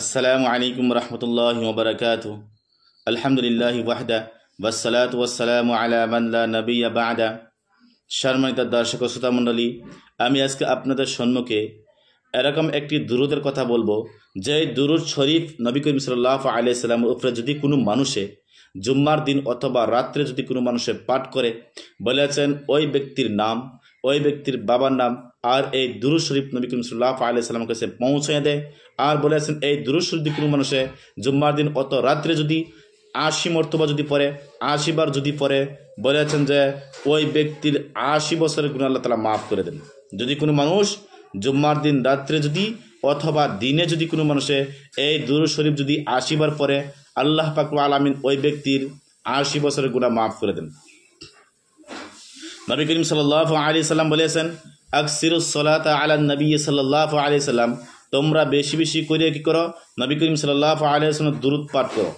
আসসালামু আলাইকুম রহমতুল্লাহি ওয়া বারাকাতুহু। আলহামদুলিল্লাহি ওয়াহদা ওয়াসসালাতু ওয়াসসালামু আলা মান লা নাবিয়্যা বা'দা। সম্মানিত দর্শক ও শ্রোতা মণ্ডলী, আমি আজকে আপনাদের সম্মুখে এরকম একটি দুরূদের কথা বলবো, যে দুরূদ শরীফ নবী করিম সাল্লাল্লাহু আলাইহি সাল্লামের উপরে যদি কোনো মানুষে জুম্মার দিন অথবা রাত্রে যদি কোনো মানুষে পাঠ করে, বলেছেন ওই ব্যক্তির নাম, ওই ব্যক্তির বাবার নাম আর এই দুরূদ শরীফ নবী করিম সাল্লাল্লাহু আলাইহি সাল্লামের কাছে পৌঁছে দেয়। আর বলেছেন এই দুরূদ শরীফ যদি কোনো মানুষে জুম্মার দিন অত রাত্রে যদি 80 মর্তবা যদি পড়ে, 80 বার যদি পড়ে, বলেছেন যে ওই ব্যক্তির 80 বছরের গুনাহ আল্লাহ তাআলা মাফ করে দেন। যদি কোনো মানুষ জুম্মার দিন রাত্রে যদি অথবা দিনে যদি কোনো মানুষে এই দুরূদ শরীফ যদি 80 বার পড়ে, আল্লাহ পাক রব্বুল আলামিন ওই ব্যক্তির 80 বছরের গুনাহ মাফ করে দেন। নবী করিম সাল্লাল্লাহু আলাইহি সাল্লাম বলেছেন, আকসিরুস সালাতা আলান নবী সাল্লাল্লাহু আলাইহি সাল্লাম, তোমরা বেশি বেশি করে কি করো, নবী করিম সাল্লাল্লাহু আলাইহি সাল্লাম দুরূদ পাঠ করো।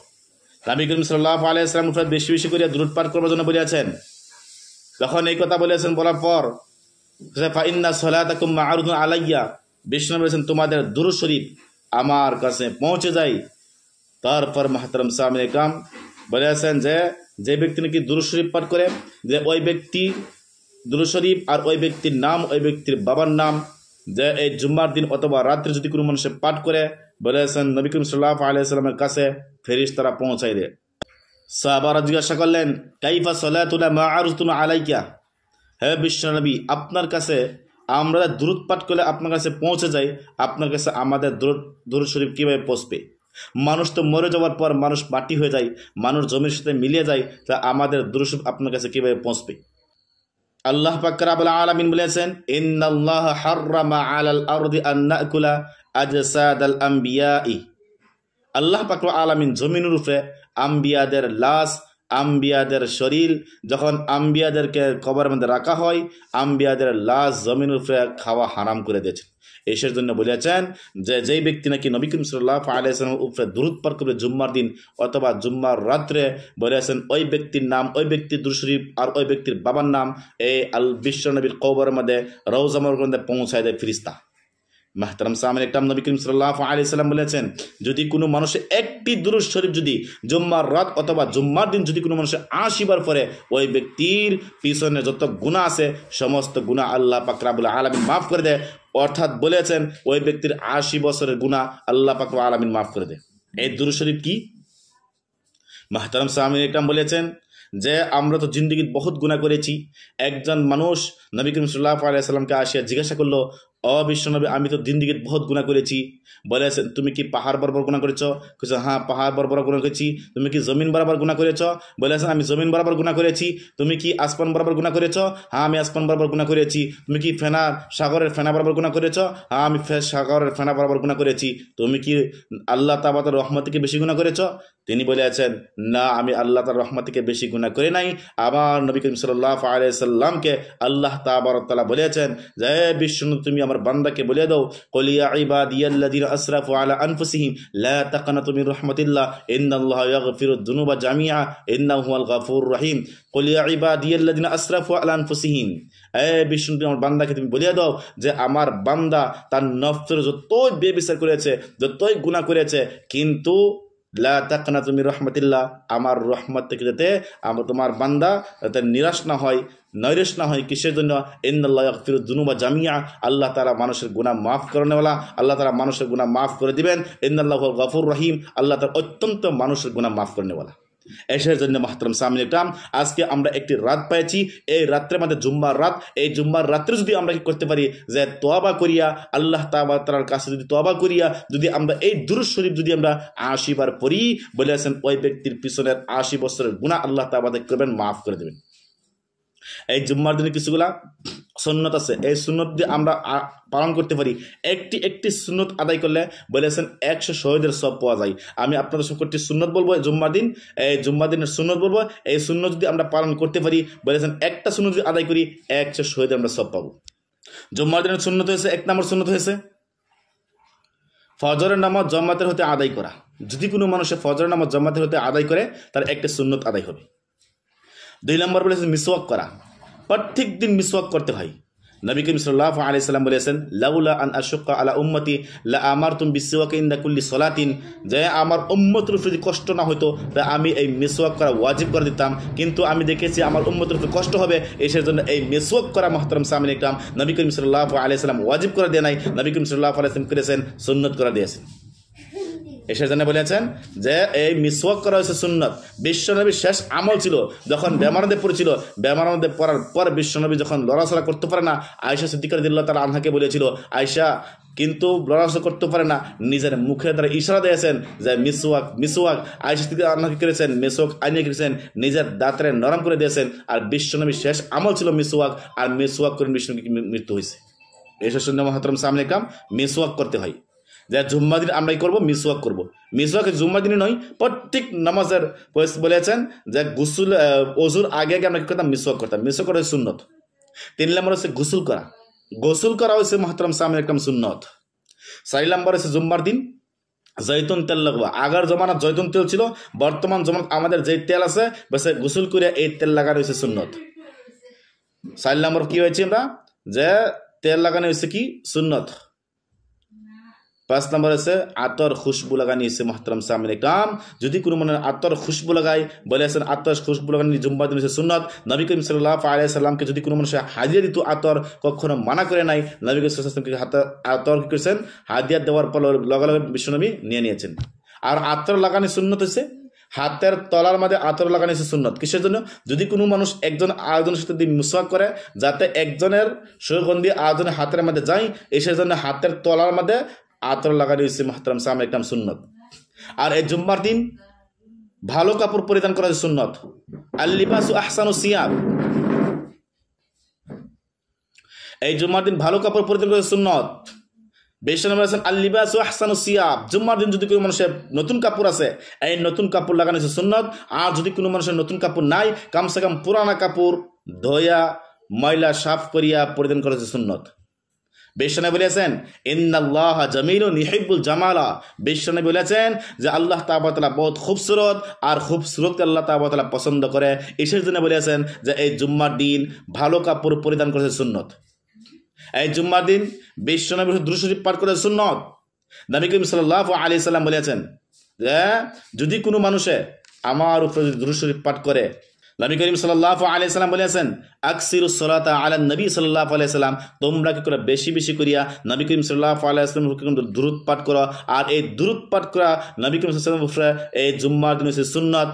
নবী করিম সাল্লাল্লাহু আলাইহি সাল্লাম বেশি বেশি করে দুরূদ পাঠ করার জন্য বলেছেন। তখন এই কথা বলেছেন, বলার পর ফা ইন্না সালাতাকুম মা'রুদুন আলাইয়া, বিষ্ণু বলেছেন তোমাদের দুরূদ শরীফ আমার কাছে পৌঁছে যায়। তারপর মুহতারাম সামিঈন ইকরাম বলেছেন যে ব্যক্তি নাকি দুরূদ শরীফ পাঠ করে, যে ওই ব্যক্তি দুরূদ শরীফ আর ওই ব্যক্তির নাম, ওই ব্যক্তির বাবার নাম, যে এই জুম্মার দিন অথবা রাত্রে যদি কোনো মানুষে পাঠ করে, বলেছেন নবী করিম সাল্লাল্লাহু আলাইহি সাল্লামের কাছে ফেরেশতারা পৌঁছায় দেয়। সাহাবারা জিজ্ঞাসা করলেন, কাইফা সালাতুনা মা'রুদুন আলাইকা, হে বিশ্বনবী, আপনার কাছে আমরা দুরূদ পাঠ করলে আপনার কাছে পৌঁছে যাই, আপনার কাছে আমাদের দুরূদ শরীফ কীভাবে পৌঁছবে? মানুষ তো মরে যাওয়ার পর মানুষ মাটি হয়ে যায়, মানুষ জমির সাথে মিলিয়ে যায়, তা আমাদের দুরূদ শরীফ আপনার কাছে কীভাবে পৌঁছবে? আল্লাহ পাক রব্বুল আলামিন বলেছেন, ইন্নাল্লাহা হাররামা আলাল আরদি আন নাকুলা আজসাদাল আমবিয়াই, আল্লাহ পাক রব্বুল আলামিন জমিনের উপরে আম্বিয়াদের লাশ, আম্বিয়াদের শরীর, যখন আম্বিয়াদেরকে কবরের মধ্যে রাখা হয়, আম্বিয়াদের লাশ জমিনের উপরে খাওয়া হারাম করে দিয়েছেন। এসের জন্য বলেছেন যে যেই ব্যক্তি নাকি নবী করিম সাল্লাল্লাহু আলাইহি সাল্লামের উপরে দুরূদ পাঠ করবে জুম্মার দিন অথবা জুম্মার রাত্রে, বলেছেন ওই ব্যক্তির নাম, ওই ব্যক্তির দুরূদ শরীফ আর ওই ব্যক্তির বাবার নাম এই বিশ্ব নবীর কবরের মধ্যে, রওজা মুবারকের মধ্যে পৌঁছায় দেয় ফেরেশতা। মুহতারাম সামিঈন ইকরাম, নবী করিম সাল্লাল্লাহু আলাইহি সাল্লাম বলেছেন, যদি কোনো মানুষের একটি দুরূদ শরীফ যদি জুম্মার রাত অথবা জুম্মার দিন যদি কোনো মানুষের 80 বার পড়ে, ওই ব্যক্তির পিছনে যত গুনাহ আছে সমস্ত গুনাহ আল্লাহ পাক রব্বুল আলামিন মাফ করে দেয়। অর্থাৎ বলেছেন ওই ব্যক্তির 80 বছরের গুনাহ আল্লাহ পাক রব্বুল আলামিন মাফ করে দেয়। এই দুরূদ শরীফ কি? মুহতারাম সামিঈন ইকরাম বলেছেন যে আমরা তো জিন্দেগিত বহুত গুনাহ করেছি। একজন মানুষ নবী করিম সাল্লাল্লাহু আলাইহি সাল্লামকে আসিয়া জিজ্ঞাসা করলো, ও বিশ্বনবী, আমি তো জিন্দেগিত বহুত গুনাহ করেছি। বলেছেন তুমি কি পাহাড় বরাবর গুনাহ করেছ? বলেছে হ্যাঁ, পাহাড় বরাবর গুনাহ করেছি। তুমি কি জমিন বরাবর গুনাহ করেছ? বলেছেন আমি জমিন বরাবর গুনাহ করেছি। তুমি কি আসমান বরাবর গুনাহ করেছ? হ্যাঁ, আমি আসমান বরাবর গুনাহ করেছি। তুমি কি সাগরের ফেনা বরাবর গুনাহ করেছ? হ্যাঁ, আমি সাগরের ফেনা বরাবর গুনাহ করেছি। তুমি কি আল্লাহ তাআলার রহমত থেকে বেশি গুনাহ করেছ? তিনি বলেছেন না, আমি আল্লাহ তাআলার রহমত থেকে বেশি গুনাহ করে নাই। আবার নবী করিম সাল্লাল্লাহু আলাইহি সাল্লামকে আল্লাহ তাআলা বলেছেন যে বিষ্ণু, তুমি আমার বান্দাকে বলে দাও, কুল ইয়া ইবাদিয়াল্লাযিনা আসরাফু আলা আনফুসিহিম লা তাকনাতু মির রাহমাতিল্লাহ ইন্নাল্লাহা ইয়াগফিরুদ যুনুবা জামিআ ইন্নাহু হুয়াল গাফুরুর রহিম। কুল ইয়া ইবাদিয়াল্লাযিনা আসরাফু আলা আনফুসিহিম, বিষ্ণু, তুমি আমার বান্দাকে তুমি বলে দাও যে আমার বান্দা তার নফসের যতই বেবিচার করেছে, যতই গুনাহ করেছে, কিন্তু লা তাকনাতু মির রাহমাতিল্লাহ, আমার রহমত থেকে যাতে তোমার বান্দা যাতে নিরাশ না হয়, নৈরাশ না হয়। কিসের জন্য? ইন্নাল্লাহা ইয়াগফিরুদ যুনুবা জামিআ, আল্লাহ তাআলা মানুষের গুনাহ মাফ করেনেওয়ালা, আল্লাহ তাআলা মানুষের গুনাহ মাফ করে দিবেন। ইন্নাল্লাহু হুয়াল গাফুরুর রহিম, আল্লাহ তাআলা অত্যন্ত মানুষের গুনাহ মাফ করেনেওয়ালা। এসের জন্য মুহতারাম সামিঈন ইকরাম, আজকে আমরা একটি রাত পেয়েছি, এই রাত্রের মধ্যে জুম্মার রাত, এই জুম্মার রাত্রে যদি আমরা কি করতে পারি যে তওবা করিয়া আল্লাহ তাআলার কাছে যদি তওবা করিয়া যদি আমরা এই দুরূদ শরীফ যদি আমরা 80 বার পড়ি, বলেছেন ওই ব্যক্তির পিছনের 80 বছরের গুনাহ আল্লাহ তাআলা করবেন, মাফ করে দেবেন। এই জুম্মার দিনে কিছুগুলা সুন্নত আছে, এই সুন্নত দিয়ে আমরা পালন করতে পারি। একটি সুন্নত আদায় করলে বলেছেন 100 শহীদের সওয়াব পাওয়া যায়। আমি আপনাদের সকলটি সুন্নত বলবো, জুম্মার দিন এই জুম্মার দিনের সুন্নত বলবো। এই সুন্নত যদি আমরা পালন করতে পারি, বলেছেন একটা সুন্নত যদি আদায় করি 100 শহীদের আমরা সওয়াব পাবো। জুম্মার দিনের সুন্নত হয়েছে, 1 নম্বর সুন্নত হয়েছে ফজরের নামাজ জামাতের হতে আদায় করা। যদি কোনো মানুষের ফজরের নামাজ জামাতের হতে আদায় করে, তার একটা সুন্নত আদায় হবে। 2 নম্বর বলেছেন মিসওয়াক করা। প্রত্যেক দিন মিসওয়াক করতে হয়। নবী করিম সাল্লাল্লাহু আলাইহি সাল্লাম বলেছেন, লাউলা আন আশুক্কা আলা উম্মতি লা আমারতুম বিসওয়াক ইনদা কুল্লি সালাতিন, যে আমার উম্মতের উপর যদি কষ্ট না হতো তা আমি এই মিসওয়াক করা ওয়াজিব করে দিতাম, কিন্তু আমি দেখেছি আমার উম্মতের উপর কষ্ট হবে, এসের জন্য এই মিসওয়াক করা মুহতারাম সামিন ইকরাম নবী করিম সাল্লাল্লাহু আলাইহি সাল্লাম ওয়াজিব করে দেয় নাই, নবী করিম সাল্লাল্লাহু আলাইহি সাল্লাম করেছেন সুন্নাত করে দিয়েছেন। এসে জন্য বলেছেন যে এই মিসওয়াক করা হয়েছে সুন্নত। বিশ্বনবীর শেষ আমল ছিল যখন বেমার মধ্যে পড়েছিল, বেমার মধ্যে পড়ার পর বিশ্বনবী যখন লড়াচড়া করতে পারে না, আয়েশা সিদ্দিকা রাদিয়াল্লাহু তাআলা আনহাকে বলেছিল, আয়েশা কিন্তু লড়াচড়া করতে পারে না, নিজের মুখের দ্বারা ইশারা দিয়েছেন যে মিসওয়াক মিসওয়াক। আয়েশা সিদ্দিকা আনহাকে করেছেন মিসওয়াক, আইনে করেছেন নিজের দাঁতের নরম করে দিয়েছেন। আর বিশ্বনবীর শেষ আমল ছিল মিসওয়াক, আর মিসওয়াক করে বিশ্বনবীর মৃত্যু হয়েছে। এসব শুনে মুহতারাম সামনে কাম মিসওয়াক করতে হয়। যে জুম্মা দিন আমরা করবো মিসওয়াক করবো। মিসওয়াক জুম্মা দিনই নয়, প্রত্যেক নামাজের বলেছেন যে গোসল ওযুর আগে আগে আমরা কি করতাম, মিসওয়াক করতাম। মিসওয়াক করা হচ্ছে সুন্নত। 3 নম্বর হচ্ছে গোসল করা, গোসল করা হচ্ছে মুহতারাম সামনে একদম সুন্নত। 4 নম্বর হচ্ছে জুম্মার দিন জৈতুন তেল লাগবা। আগের জমানার জৈতুন তেল ছিল, বর্তমান জমানাত আমাদের যে তেল আছে বাস গোসল করে এই তেল লাগানো হয়েছে সুন্নত। 4 নম্বর কি হয়েছে আমরা যে তেল লাগানো হয়েছে কি সুন্নত। 5 নম্বর আছে আতর খুশবু লাগানি হচ্ছে মুহতারাম সামনে কাম। যদি কোনো মনে আতর খুশবু লাগায় বলেছেন আতর খুশবু লাগানি জুম্মা দিন হচ্ছে সুন্নত। নবী করিম সাল্লাল্লাহু আলাইহি সাল্লামকে যদি কোনো মানুষ হাদিয়া দিত আতর কখনো মানা করে নাই। নবী করিম সাল্লাল্লাহু আলাইহি সাল্লামকে আতর কি করেছেন, হাদিয়া দেওয়ার পর লগে লগে বিশ্বনবী নিয়ে নিয়েছেন। আর আতর লাগানি সুন্নত হচ্ছে হাতের তলার মধ্যে আতর লাগানো হচ্ছে সুন্নত। কিসের জন্য? যদি কোনো মানুষ একজন আরেকজনের সাথে মিসওয়াক করে যাতে একজনের সুগন্ধি আরেকজনের হাতের মধ্যে যায়, এসের জন্য হাতের তলার মধ্যে আতর লাগানো হচ্ছে মুহতারাম সামনে একদম সুন্নত। আর এই জুম্মার দিন ভালো কাপড় পরিধান করা হচ্ছে সুন্নত। আল লিবাসু আহসানু সিয়াব, এই জুম্মার দিন ভালো কাপড় পরিধান করা সুন্নত। বিশ্বনবী বলেছেন আল লিবাসু আহসানু সিয়াব, জুম্মার দিন যদি কোনো মানুষের নতুন কাপড় আছে এই নতুন কাপড় লাগানো হচ্ছে সুন্নত। আর যদি কোনো মানুষের নতুন কাপড় নাই, কমসে কম পুরানা কাপড় ধোয়া ময়লা সাফ করিয়া পরিধান করা হচ্ছে সুন্নত। বিশ্বনবী বলেছেন ইন্নাল্লাহা জামিলুন ইউহিব্বুল জামালা, বিশ্বনবী বলেছেন যে আল্লাহ তাআলা বহুত খুবসুরত, আর খুবসুরত আল্লাহ তাআলা পছন্দ করে। এর জন্য বলেছেন যে এই জুম্মার দিন ভালো কাপড় পরিধান করা সুন্নত। এই জুম্মার দিন বিশ্বনবী দুরূদ শরীফ পাঠ করা সুন্নত। নবী করিম সাল্লাল্লাহু আলাইহি সাল্লাম বলেছেন যে যদি কোনো মানুষে আমার উপর দুরূদ শরীফ পাঠ করে, নবী করিম সাল্লাল্লাহু আলাইহি সাল্লাম বলেছেন আকসিরুস সালাতা আলা নবী সাল্লাল্লাহু আলাইহি সাল্লাম, তোমরা কি করে বেশি বেশি করিয়া নবী করিম সাল্লাল্লাহু আলাইহি সাল্লামের দুরূদ পাঠ করো। আর এই দুরূদ পাঠ করা নবী করিম সাল্লাল্লাহু আলাইহি সাল্লামের উপরে এই জুম্মার দিন হচ্ছে সুন্নত।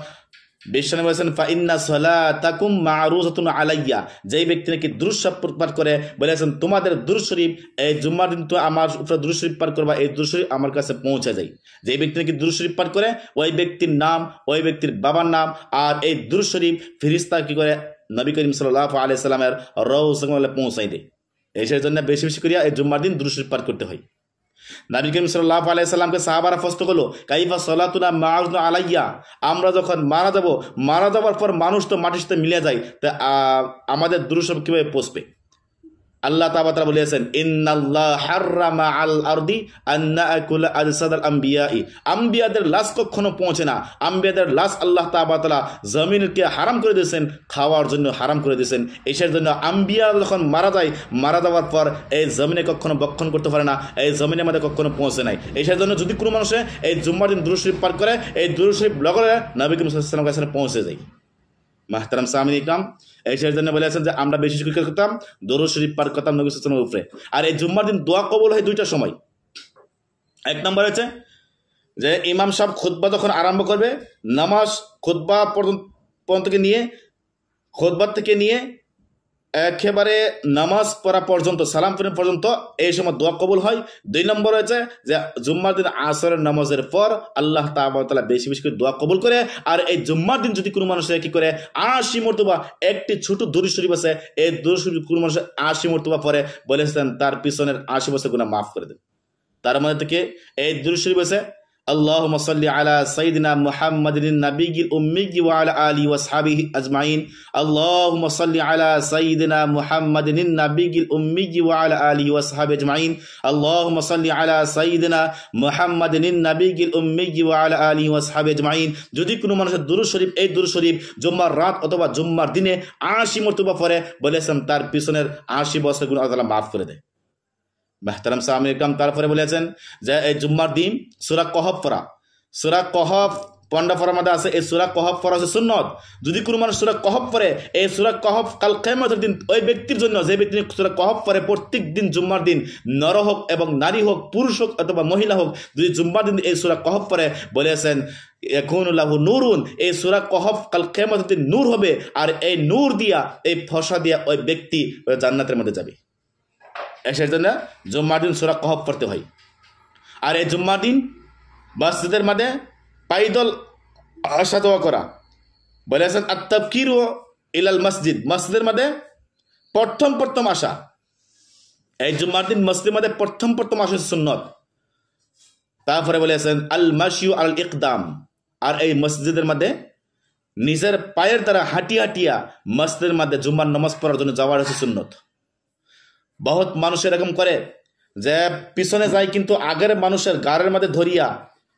বিশ্বনবী বলেছেন ফা ইন্না সালাতাকুম মা'রুজাতুন আলাইয়া, যেই ব্যক্তি নাকি দুরূদ শরীফ পাঠ করে বলেছেন তোমাদের দুরূদ শরীফ এই জুম্মার দিন তো আমার উপরে দুরূদ শরীফ পাঠ করবা, এই দুরূদ শরীফ আমার কাছে পৌঁছে যায়। যেই ব্যক্তি নাকি দুরূদ শরীফ পাঠ করে ওই ব্যক্তির নাম, ওই ব্যক্তির বাবার নাম আর এই দুরূদ শরীফ ফেরেশতা কি করে নবী করিম সাল্লাল্লাহু আলাইহি সাল্লামের রওজা মুবারকে পৌঁছায় দেয়। এই জন্য বেশি বেশি করিয়া এই জুম্মার দিন দুরূদ শরীফ পাঠ করতে হয়। নবী করিম সাল্লাল্লাহু আলাইহি সাল্লামকে সাহাবারা প্রশ্ন করলো কাইফা সালাতুনা মা'রুজুন আলাইয়া, আমরা যখন মারা যাব, মারা যাওয়ার পর মানুষ তো মাটির সাথে মিলে যায়, তা আমাদের দুরূদ শরীফ কিভাবে পৌঁছবে? আল্লাহ তাআলা বলেছেন ইন্নাল্লাহ হাররামা আল আরদি আন নাকুলা আজসাদাল আমবিয়াই, আম্বিয়াদের লাশ কখনো পৌঁছে না। আম্বিয়াদের লাশ আল্লাহ তাআলা জমিনকে হারাম করে দিয়েছেন, খাওয়ার জন্য হারাম করে দিয়েছেন। এর জন্য আম্বিয়া যখন মারা যায়, মারা যাওয়ার পর এই জমিনে কখনো ভক্ষণ করতে পারে না, এই জমিনের মধ্যে কখনো পৌঁছে নাই। এর জন্য যদি কোনো মানুষে এই জুম্মার দিন দুরূদ শরীফ পাঠ করে, এই দুরূদ শরীফ লগরে নবী করিম সাল্লাল্লাহু আলাইহি ওয়াসাল্লামের কাছে পৌঁছে যায়। মাহতারাম সামিন ইকরাম, এই জন্য বলেছেন যে আমরা বেশি করে করতাম দুরূদ শরীফ পাঠ করতাম নবী সাল্লাল্লাহু আলাইহি ওয়াসাল্লামের উপরে। আর এই জুম্মার দিন দোয়া কবুল হয় দুইটা সময়। এক নম্বর হচ্ছে যে ইমাম সাহেব খুতবা যখন আরম্ভ করবে, নামাজ খুতবা পর্যন্ত নিয়ে খুতবা থেকে নিয়ে একেবারে নামাজ পড়া পর্যন্ত সালাম ফিরে পর্যন্ত এই সময় দোয়া কবুল হয়। 2 নম্বর হচ্ছে যে জুম্মার দিন আসরের নামাজের পর আল্লাহ তাআলা বেশি বেশি করে দোয়া কবুল করে। আর এই জুম্মার দিন যদি কোনো মানুষের কি করে 80 মর্তবা একটি ছোট দুরূদ শরীফ আছে, এই দুরূদ শরীফ কোনো মানুষ 80 মর্তবা পরে বলেছেন তার পিছনের 80 বছর গুনাহ মাফ করে দেন। তার মধ্যে থেকে এই দুরূদ শরীফ আছে আল্লাহুম্মা সাল্লি আলা সাইয়্যিদিনা মুহাম্মাদিন নাবিয়্যিল উম্মিয়্যি ওয়া আলা আলিহি ওয়া আসহাবিহি আজমাইন। আল্লাহুম্মা সাল্লি আলা সাইয়্যিদিনা মুহাম্মাদিন নাবিয়্যিল উম্মিয়্যি ওয়া আলা আলিহি ওয়া আসহাবিহি আজমাইন। আল্লাহুম্মা সাল্লি আলা সাইয়্যিদিনা মুহাম্মাদিন নাবিয়্যিল উম্মিয়্যি ওয়া আলা আলিহি ওয়া আসহাবিহি আজমাইন। যদি কোনো মানুষের দুরূদ শরীফ, এই দুরূদ শরীফ জুম্মার রাত অথবা জুম্মার দিনে 80 মর্তবা পড়ে, বলেছেন তার পিছনের 80 বছরের গুনাহ আল্লাহ তাআলা মাফ করে দেয়। মুহতারাম সামনে একদম তারপরে বলেছেন যে এই জুম্মার দিন সূরা কহফ পড়া, সূরা কহফ পন্ডা পড়ার মধ্যে আছে, এই সূরা কহফ পড়া হচ্ছে সুন্নত। যদি কোনো মানুষ সূরা কহফ পড়ে, এই সূরা কহফ কাল কিয়ামতের দিন ওই ব্যক্তির জন্য, যে ব্যক্তি সূরা কহফ পড়ে প্রত্যেক দিন জুম্মার দিন, নর হোক এবং নারী হোক, পুরুষ হোক অথবা মহিলা হোক, যদি জুম্মার দিন এই সূরা কহফ পড়ে, বলেছেন ইয়াকুনু লাহু নূরুন, এই সূরা কহফ কাল কিয়ামতের দিন নূর হবে, আর এই নূর দিয়া, এই ফসা দিয়া ওই ব্যক্তি জান্নাতের মধ্যে যাবে। এসের জন্য জুম্মার দিন সূরা কহফ পড়তে হয়। আর এই জুম্মার দিন মসজিদের মধ্যে পাইদল আসা যাওয়া করা, বলেছেন আত-তাবকিরু ইলাল মসজিদ, মসজিদের মধ্যে প্রথম আসা। এই জুম্মার দিন মসজিদের মধ্যে প্রথম আসা সুন্নত। তারপরে বলেছেন আল মাশিউ আল ইকদাম, আর এই মসজিদের মধ্যে নিজের পায়ের দ্বারা হাঁটিয়া মসজিদের মধ্যে জুম্মার নামাজ পড়ার জন্য যাওয়ার হচ্ছে সুন্নত। বহুত মানুষ এরকম করে যে পিছনে যায় কিন্তু আগের মানুষের গাড়ের মধ্যে ধরিয়া,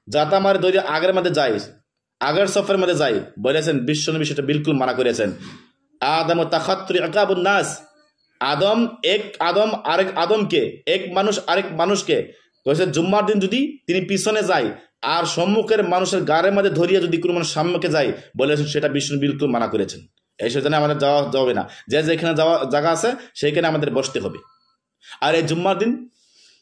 জাতা মারে ধরিয়া আগের মধ্যে যায়, আগের সফরের মধ্যে যায়। বলেছেন বিশ্বনবী সেটা বিলকুল মানা করেছেন। আদম তাখাত্তুরি আকাবুন নাস, আদম আরেক আদমকে, এক মানুষ আরেক মানুষকে কইছে জুম্মার দিন যদি তিনি পিছনে যায় আর সম্মুখের মানুষের গাড়ের মধ্যে ধরিয়া যদি কোনো মানুষ সামনে যায়, বলেছেন সেটা বিশ্বনবী বিলকুল মানা করেছেন। এই সেজন্য আমাদের যাওয়া যাবে না, যে যেখানে যাওয়া জায়গা আছে সেইখানে আমাদের বসতে হবে। আর এই জুম্মার দিন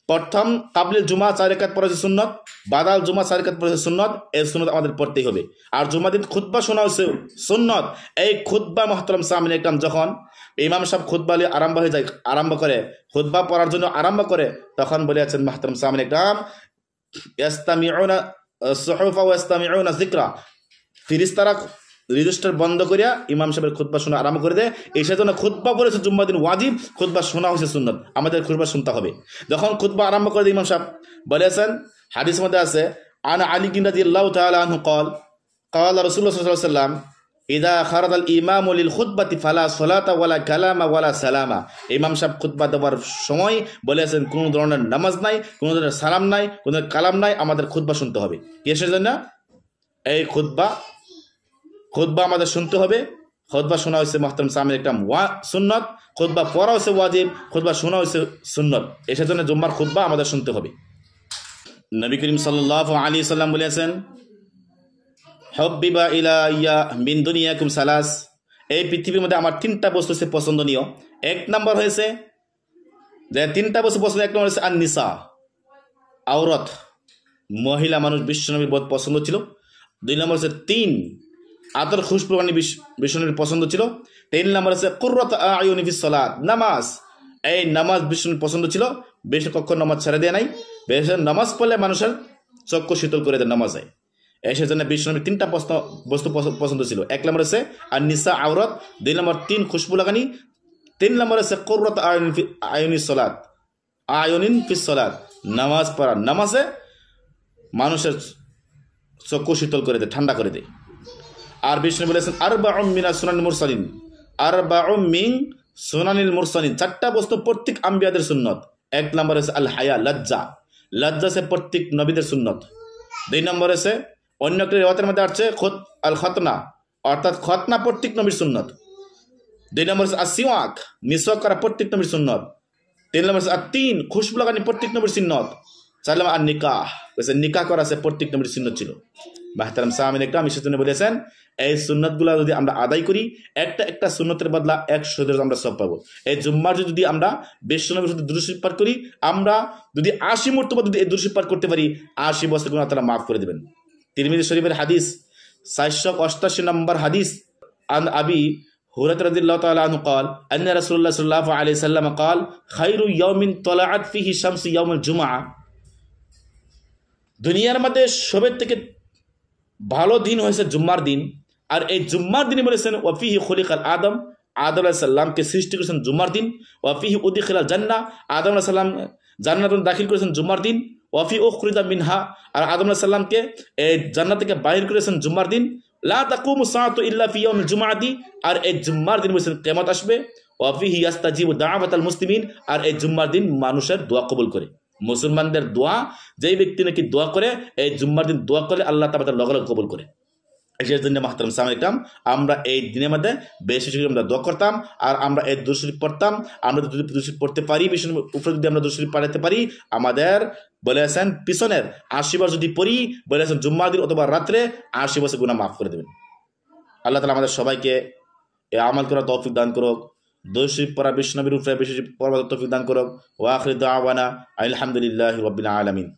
প্রথম কাবলিল জুমা 4 রাকাত পড়া হচ্ছে সুন্নত, বাদাল জুমা 4 রাকাত পড়া হচ্ছে সুন্নত। এই সুন্নত আমাদের পড়তেই হবে। আর জুম্মার দিন খুতবা শোনা হচ্ছে সুন্নত। এই খুতবা মুহতারাম সামনে একদম যখন ইমাম সাহেব খুতবা আরম্ভ হয়ে যায়, আরম্ভ করে খুতবা পড়ার জন্য আরম্ভ করে, তখন বলেছেন মুহতারাম সামনে একদম ইয়াস্তামিউনা সুহুফা ওয়া ইয়াস্তামিউনা যিকরা, ফেরেশতারা রেজিস্টার বন্ধ করিয়া ইমাম সাহেবের খুতবা শোনা আরম্ভ করে দেয়। এই সেজন্য খুতবা পড়েছে জুম্মার দিন ওয়াজিব, খুতবা শোনা হয়েছে সুন্নত। আমাদের খুতবা শুনতে হবে। যখন খুতবা আরম্ভ করে দেয় ইমাম সাহেব, বলেছেন হাদিস মধ্যে আছে আন আলী রাদিয়াল্লাহু তাআলা আনহু قال قال রাসূলুল্লাহ সাল্লাল্লাহু আলাইহি ওয়াসাল্লাম ইযা খারাজাল ইমামু লিল খুতবাতি ফালা সালাতা ওয়ালা কালামা ওয়ালা সালামা। ইমাম সাহেব খুতবা দেওয়ার সময় বলেছেন কোন ধরনের নামাজ নাই, কোন ধরনের সালাম নাই, কোন ধরনের কালাম নাই, আমাদের খুতবা শুনতে হবে। কিসের জন্য? এই খুতবা আমাদের শুনতে হবে। খুতবা শোনা হয়েছে মুহতারাম সামনে একটা সুন্নত, খুতবা পড়া হয়েছে ওয়াজিব, খুতবা শোনা হয়েছে সুন্নত। এসের জন্য জুম্মার খুতবা আমাদের শুনতে হবে। নবী করিম সাল্লাল্লাহু আলাইহি সাল্লাম বলেছেন হুব্বিবা ইলাইয়া মিন দুনিয়াকুম সালাস, এই পৃথিবীর মধ্যে আমার 3টা বস্তু হচ্ছে পছন্দনীয়। এক নম্বর হয়েছে যে 3টা বস্তু পছন্দ, এক নম্বর হচ্ছে আন নিসা, আওরাত, মহিলা মানুষ বিশ্বনবীর বহুত পছন্দ ছিল। 2 নম্বর হচ্ছে 3 আতর খুশবুবানি বিশ্বনবীর পছন্দ ছিল। 3 নম্বর হচ্ছে কুররাত আয়ুনি ফিস সালাত, নামাজ। এই নামাজ বিশ্বনবীর পছন্দ ছিল। বেশি কখন নামাজ ছেড়ে দেয় নাই, বেশি নামাজ পড়লে মানুষের চক্ষু শীতল করে দেয় নামাজে। এই সেজন্য বিশ্বনবীর 3টা বস্তু পছন্দ ছিল। 1 নম্বর হচ্ছে আর নিসা, আওরাত। 2 নম্বর 3 খুশবু লাগানি। 3 নম্বর হচ্ছে কুররাত আয়ুনি সালাত, আয়ুনিন ফিস সালাত, নামাজ পড়া। নামাজে মানুষের চক্ষু শীতল করে দেয়, ঠান্ডা করে দেয়। আর বিষ্ণু বলেছেন আরবাউম মিনা সুনানিল মুরসালিন, আরবাউম মিন সুনানিল মুরসালিন, 4টা বস্তু প্রত্যেক আম্বিয়াদের সুন্নত। 1 নম্বর হচ্ছে আল হায়া, লজ্জা। লজ্জা সে প্রত্যেক নবীদের সুন্নত। 2 নম্বর হচ্ছে অন্য একটা রিওয়ায়াতের মধ্যে আছে আল খতনা, অর্থাৎ খতনা প্রত্যেক নবীর সুন্নত। 2 নম্বর হচ্ছে আসিওয়াক, মিসওয়াক করা প্রত্যেক নবীর সুন্নত। 3 নম্বর হচ্ছে আত-তিন, খুশবু লাগানি প্রত্যেক নবীর সুন্নত। 4 নম্বর আর নিকাহ, নিকাহ করা আছে প্রত্যেক নবীর সুন্নত ছিল। মুহতারাম সামিন একরাম সেজন্য বলেছেন এই সুন্নতগুলো যদি আমরা আদায় করি, একটা সুন্নতের বদলা 100 আমরা সব পাবো। এই জুম্মার যদি আমরা বিশ্বনবীর সাথে দুরূদ শরীফ পাঠ করি, আমরা যদি 80 মর্তবা যদি এই দুরূদ শরীফ পাঠ করতে পারি, 80 বছর গুনাহ আল্লাহ মাফ করে দিবেন। তিরমিজি শরীফের হাদিস 488 নম্বর হাদিস, আন আবি হুরায়রা রাদিয়াল্লাহু তাআলা আনহু قال ان رسول الله صلى الله عليه وسلم قال خير يوم طلعت فيه الشمس يوم الجمعه। দুনিয়ার মধ্যে সবের থেকে ভালো দিন হয়েছে জুম্মার দিন। আর এই জুম্মার দিনে বলেছেন ওয়াফিহি খুলিকাল আদম, আদম আলাইহিস সালামকে সৃষ্টি করেছেন জুম্মার দিন। ওয়াফিহি উদখিলাল জান্নাহ, আদম আলাইহিস সালাম জান্নাতে দাখিল করেছেন জুম্মার দিন। ওয়াফি উখরিজা মিনহা, আর আদম আলাইহিস সালামকে এই জান্নাত থেকে বাইর করেছেন জুম্মার দিন। লা তাকুমু সাআতু ইল্লা ফি ইয়াউমিল জুমআতি, আর এই জুম্মার দিন বলেছেন কিয়ামত আসবে। ওয়াফিহি ইয়াস্তাজিবু দাওয়াতাল মুসলিমিন, আর এই জুম্মার দিন মানুষের দোয়া কবুল করে। মুসলমানদের দোয়া, যেই ব্যক্তি নাকি দোয়া করে এই জুম্মার দিন দোয়া করলে আল্লাহ তাআলা তার লগে লগে কবুল করে। এই জন্য মাহতারাম সালাম, আমরা এই দিনের মধ্যে বেশি বেশি আমরা দোয়া করতাম, আর আমরা এই দুরূদ শরীফ পড়তাম। আমরা যদি দুরূদ শরীফ পড়তে পারি, বেশি উপরে যদি আমরা দুরূদ শরীফ পড়াতে পারি, আমাদের বলেছেন পিছনের 80 বার যদি পড়ি, বলেছেন জুম্মার দিন অথবা রাত্রে 80 বছর গুনাহ মাফ করে দেবেন। আল্লাহ তাআলা আমাদের সবাইকে এই আমল করার তৌফিক দান করুক। দুরূদ শরীফ পড়া, বিশ্বনবীর উপরে বেশি পড়ার তৌফিক দান করুক। ওয়া আখিরু দাওয়ানা আলহামদুলিল্লাহি রাব্বিল আলামিন।